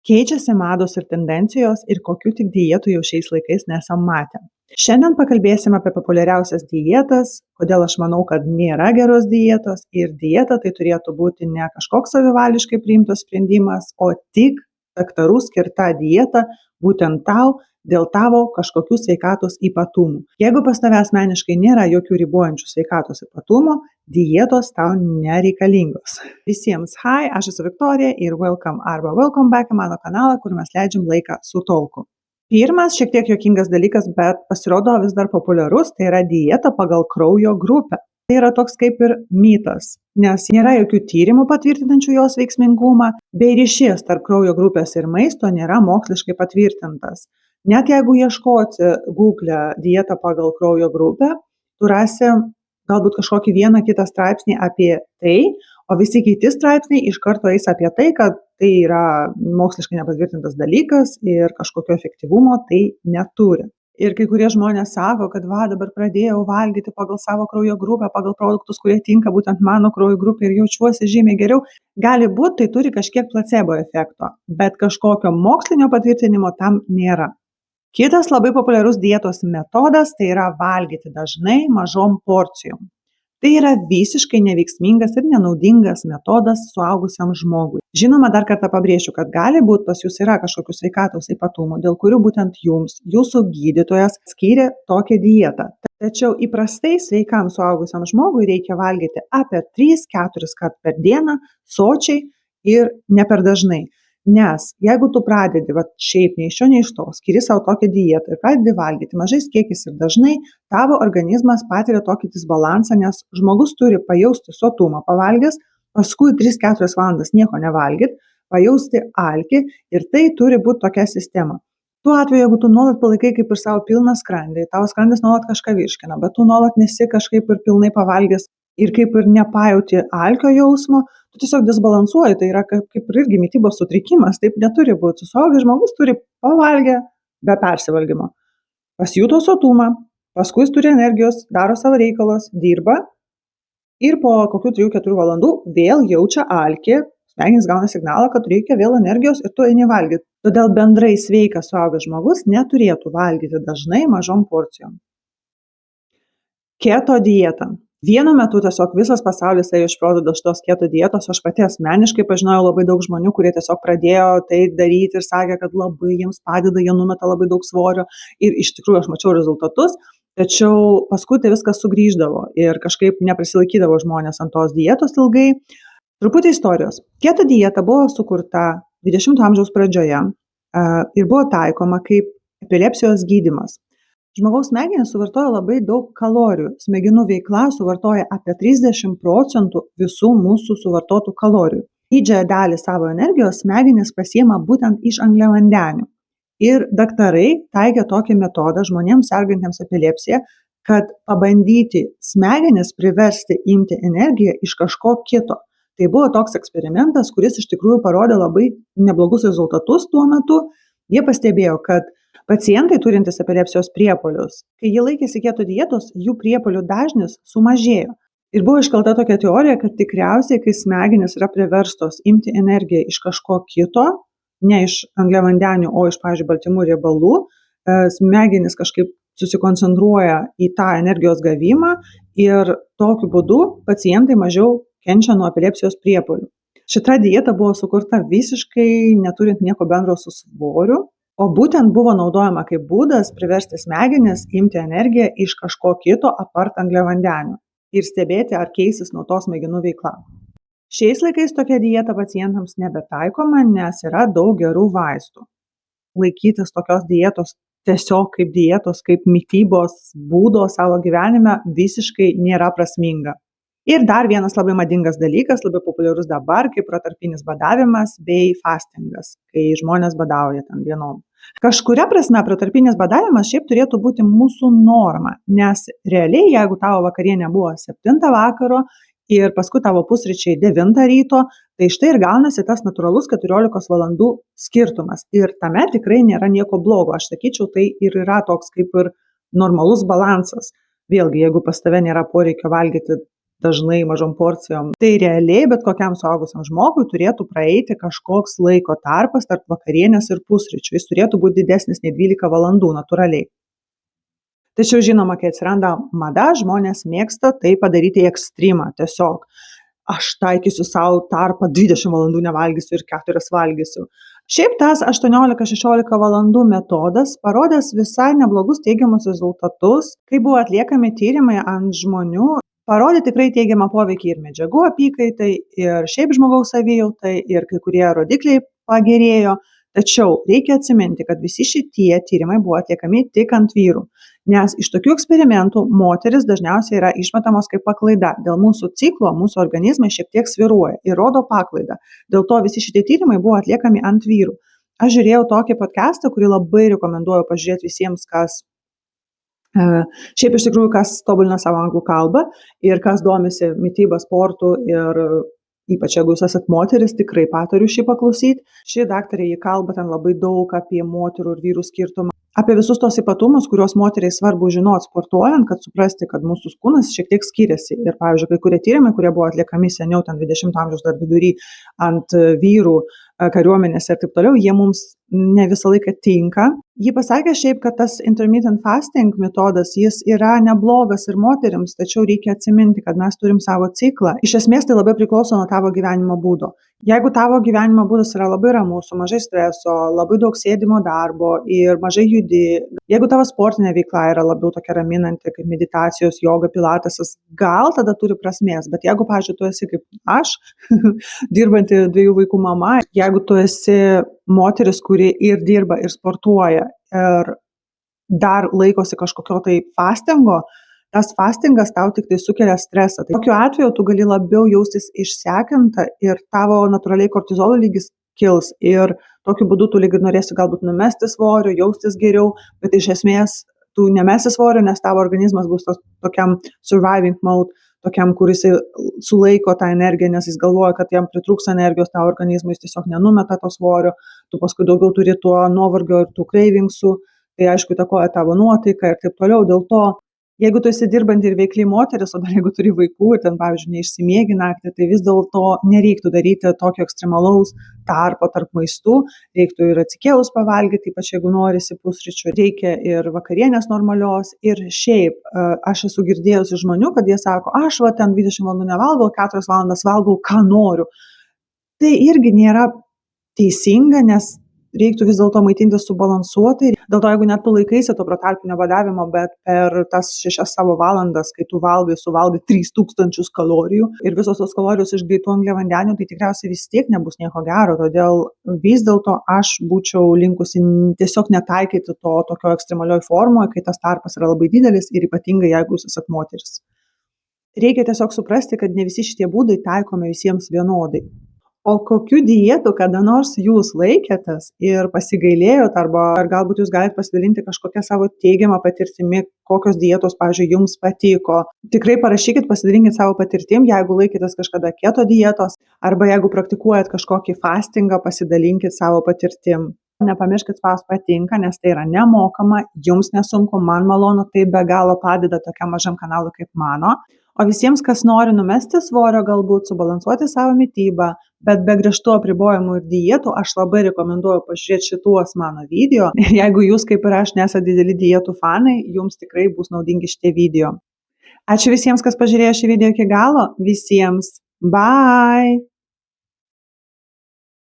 Keičiasi mados ir tendencijos ir kokių tik dietų jau šiais laikais nesam matę. Šiandien pakalbėsim apie populiariausias dietas, kodėl aš manau, kad nėra geros dietos ir dieta tai turėtų būti ne kažkoks savivališkai priimtas sprendimas, o tik daktarų skirta dieta būtent tau dėl tavo kažkokių sveikatos ypatumų. Jeigu pas tave asmeniškai nėra jokių ribojančių sveikatos ypatumų, dietos tau nereikalingos. Visiems hi, aš esu Viktorija ir welcome back į mano kanalą, kur mes leidžiam laiką su Talku. Pirmas šiek tiek juokingas dalykas, bet pasirodo vis dar populiarus, tai yra dieta pagal kraujo grupę. Tai yra toks kaip ir mitas, nes nėra jokių tyrimų patvirtinančių jos veiksmingumą, bei ryšys tarp kraujo grupės ir maisto nėra moksliškai patvirtintas. Net jeigu ieškoti Google dietą pagal kraujo grupę, tu rasi galbūt kažkokį vieną kitą straipsnį apie tai, o visi kiti straipsniai iš karto eis apie tai, kad tai yra moksliškai nepatvirtintas dalykas ir kažkokio efektyvumo tai neturi. Ir kai kurie žmonės sako, kad dabar pradėjau valgyti pagal savo kraujo grupę, pagal produktus, kurie tinka būtent mano kraujo grupė ir jaučiuosi žymiai geriau. Gali būti, tai turi kažkiek placebo efekto, bet kažkokio mokslinio patvirtinimo tam nėra. Kitas labai populiarus dietos metodas tai yra valgyti dažnai mažom porcijom. Tai yra visiškai neveiksmingas ir nenaudingas metodas suaugusiam žmogui. Žinoma, dar kartą pabrėšiu, kad gali būti pas jūs yra kažkokių sveikatos ypatumų, dėl kurių būtent jums, jūsų gydytojas skyrė tokią dietą. Tačiau įprastai sveikam suaugusiam žmogui reikia valgyti apie 3-4 kartus per dieną, sočiai ir ne per dažnai. Nes jeigu tu pradedi šiaip nei iš šio nei iš to, skiri savo tokią dietą ir pradedi valgyti mažais kiekiais ir dažnai, tavo organizmas patiria tokį disbalansą, nes žmogus turi pajausti sotumą pavalgęs, paskui 3-4 valandas nieko nevalgyti, pajausti alkį ir tai turi būti tokia sistema. Tuo atveju, jeigu tu nuolat palaikai kaip ir savo pilną skrandį, tavo skrandis nuolat kažką virškina, bet tu nuolat nesi kažkaip ir pilnai pavalgęs ir kaip ir nepajauti alkio jausmo, tu tiesiog disbalansuoji, tai yra kaip ir irgi mitybos sutrikimas, taip neturi būti. Suaugęs žmogus turi pavalgę be persivalgymo. Pasijuto sotumą, paskui jis turi energijos, daro savo reikalus, dirba ir po kokių 3-4 valandų vėl jaučia alkį, smegenys gauna signalą, kad reikia vėl energijos ir tu eini valgyti. Todėl bendrai sveikas suaugęs žmogus neturėtų valgyti dažnai mažom porcijom. Keto dieta. Vienu metu tiesiog visas pasaulis ėjo iš proto dėl šitos keto dietos, aš pati asmeniškai pažinojau labai daug žmonių, kurie tiesiog pradėjo tai daryti ir sakė, kad labai jiems padeda, jie numeta labai daug svorio ir iš tikrųjų aš mačiau rezultatus, tačiau paskui tai viskas sugrįždavo ir kažkaip neprisilaikydavo žmonės ant tos dietos ilgai. Truputį istorijos. Keto dieta buvo sukurta 20 amžiaus pradžioje ir buvo taikoma kaip epilepsijos gydymas. Žmogaus smegenys suvartoja labai daug kalorijų. Smegenų veikla suvartoja apie 30% visų mūsų suvartotų kalorijų. Didžiąją dalį savo energijos smegenys pasiema būtent iš angliavandenių. Ir daktarai taikė tokį metodą žmonėms sergantiems epilepsiją, kad pabandyti smegenis priversti imti energiją iš kažko kito. Tai buvo toks eksperimentas, kuris iš tikrųjų parodė labai neblogus rezultatus tuo metu. Jie pastebėjo, kad pacientai turintys epilepsijos priepuolius, kai jie laikėsi keto dietos, jų priepuolių dažnis sumažėjo. Ir buvo iškelta tokia teorija, kad tikriausiai, kai smegenys yra priverstos imti energiją iš kažko kito, ne iš angliavandenių, o iš, pavyzdžiui, baltymų riebalų, smegenys kažkaip susikoncentruoja į tą energijos gavimą ir tokiu būdu pacientai mažiau kenčia nuo epilepsijos priepuolių. Šita dieta buvo sukurta visiškai neturint nieko bendro su svoriu, o būtent buvo naudojama kaip būdas priversti smegenis imti energiją iš kažko kito apart angliavandenių ir stebėti, ar keisis nuo to smegenų veikla. Šiais laikais tokia dieta pacientams nebetaikoma, nes yra daug gerų vaistų. Laikytis tokios dietos tiesiog kaip dietos, kaip mitybos būdo savo gyvenime visiškai nėra prasminga. Ir dar vienas labai madingas dalykas, labai populiarus dabar, kaip protarpinis badavimas bei fastingas, kai žmonės badauja ten dienom. Kažkuria prasme protarpinis badavimas šiaip turėtų būti mūsų norma, nes realiai, jeigu tavo vakarienė buvo 7 vakaro ir paskui tavo pusryčiai 9 ryto, tai štai ir gaunasi tas natūralus 14 valandų skirtumas. Ir tame tikrai nėra nieko blogo. Aš sakyčiau, tai ir yra toks kaip ir normalus balansas. Vėlgi, jeigu pas tave nėra poreikio valgyti dažnai mažom porcijom. Tai realiai bet kokiam suaugusiam žmogui turėtų praeiti kažkoks laiko tarpas tarp vakarienės ir pusryčių. Jis turėtų būti didesnis nei 12 valandų natūraliai. Tačiau žinoma, kai atsiranda mada, žmonės mėgsta tai padaryti į ekstremą. Tiesiog aš taikysiu savo tarpą 20 valandų nevalgysiu ir 4 valgysiu. Šiaip tas 18-16 valandų metodas parodęs visai neblogus teigiamus rezultatus, kai buvo atliekami tyrimai ant žmonių, parodė tikrai teigiamą poveikį ir medžiagų apykaitai, ir šiaip žmogaus savijautai, ir kai kurie rodikliai pagerėjo. Tačiau reikia atsiminti, kad visi šitie tyrimai buvo atliekami tik ant vyrų, nes iš tokių eksperimentų moteris dažniausiai yra išmetamos kaip paklaida. Dėl mūsų ciklo mūsų organizmai šiek tiek svyruoja ir rodo paklaidą. Dėl to visi šitie tyrimai buvo atliekami ant vyrų. Aš žiūrėjau tokį podcastą, kurį labai rekomenduoju pažiūrėti visiems, kas šiaip iš tikrųjų, kas tobulina savo anglų kalbą ir kas domisi mityba, sportu ir ypač jeigu jūs esat moteris, tikrai patariu šį paklausyti. Ši daktarė, ji kalba ten labai daug apie moterų ir vyrų skirtumą, apie visus tos ypatumus, kuriuos moteriai svarbu žinoti sportuojant, kad suprasti, kad mūsų kūnas šiek tiek skiriasi. Ir pavyzdžiui, kai kurie tyrimai, kurie buvo atliekami seniau, ten 20 amžiaus dar vidury, ant vyrų kariuomenėse ir taip toliau, jie mums ne visą laiką tinka. Ji pasakė šiaip, kad tas intermittent fasting metodas, jis yra neblogas ir moterims, tačiau reikia atsiminti, kad mes turim savo ciklą. Iš esmės tai labai priklauso nuo tavo gyvenimo būdo. Jeigu tavo gyvenimo būdas yra labai ramus, su mažai streso, labai daug sėdimo darbo ir mažai judi, jeigu tavo sportinė veikla yra labiau tokia raminanti, kaip meditacijos, joga, pilatesas, gal tada turi prasmės. Bet jeigu, pavyzdžiui, tu esi kaip aš, dirbanti 2 vaikų mama, jeigu tu esi moteris, kuri ir dirba, ir sportuoja, ir dar laikosi kažkokio tai fastingo, tas fastingas tau tik tai sukelia stresą. Tai tokiu atveju tu gali labiau jaustis išsekinta ir tavo natūraliai kortizolo lygis kils. Ir tokiu būdu tu lyg ir norėsi galbūt numesti svorio, jaustis geriau, bet iš esmės tu nemesi svorio, nes tavo organizmas bus tokiam surviving mode, tokiam, kuris sulaiko tą energiją, nes jis galvoja, kad jam pritrūks energijos, tavo organizmui jis tiesiog nenumeta to svorio, tu paskui daugiau turi tuo nuovargio ir tų cravingsų, tai aišku įtakoja tavo nuotaiką ir taip toliau. Dėl to, jeigu tu esi dirbanti ir veikli moteris, o dar jeigu turi vaikų ir ten, pavyzdžiui, neišsimiegi naktį, tai vis dėlto nereiktų daryti tokio ekstremalaus tarpo tarp maistų, reiktų ir atsikėlus pavalgyti, ypač jeigu norisi pusryčių, reikia ir vakarienės normalios. Ir šiaip aš esu girdėjusi žmonių, kad jie sako, aš va ten 20 valandų nevalgau, 4 valandas valgau, ką noriu. Tai irgi nėra teisinga, nes reiktų vis dėlto maitintis subalansuotai. Dėl to, jeigu net tu laikaisi to protarpinio badavimo, bet per tas 6 savo valandas, kai tu suvalgai 3000 kalorijų ir visos tos kalorijos iš greitų angliavandenių, tai tikriausiai vis tiek nebus nieko gero. Todėl vis dėlto aš būčiau linkusi tiesiog netaikyti to tokio ekstremalioj formoje, kai tas tarpas yra labai didelis ir ypatingai, jeigu jūs esat moteris. Reikia tiesiog suprasti, kad ne visi šitie būdai taikomi visiems vienodai. O kokių dietų kada nors jūs laikėtės ir pasigailėjot, ar galbūt jūs galite pasidalinti kažkokią savo teigiamą patirtimi, kokios dietos, pavyzdžiui, jums patiko. Tikrai parašykit, pasidalinkit savo patirtim, jeigu laikėtės kažkada keto dietos, arba jeigu praktikuojat kažkokį fastingą, pasidalinkit savo patirtim. Nepamirškit spausti patinka, nes tai yra nemokama, jums nesunku, man malonu, tai be galo padeda tokiam mažam kanalui kaip mano. O visiems, kas nori numesti svorio, galbūt subalansuoti savo mitybą, bet be griežtų apribojimų ir dietų, aš labai rekomenduoju pažiūrėti šituos mano video. Jeigu jūs, kaip ir aš, nesate dideli dietų fanai, jums tikrai bus naudingi šitie video. Ačiū visiems, kas pažiūrėjo šį video iki galo. Visiems. Bye!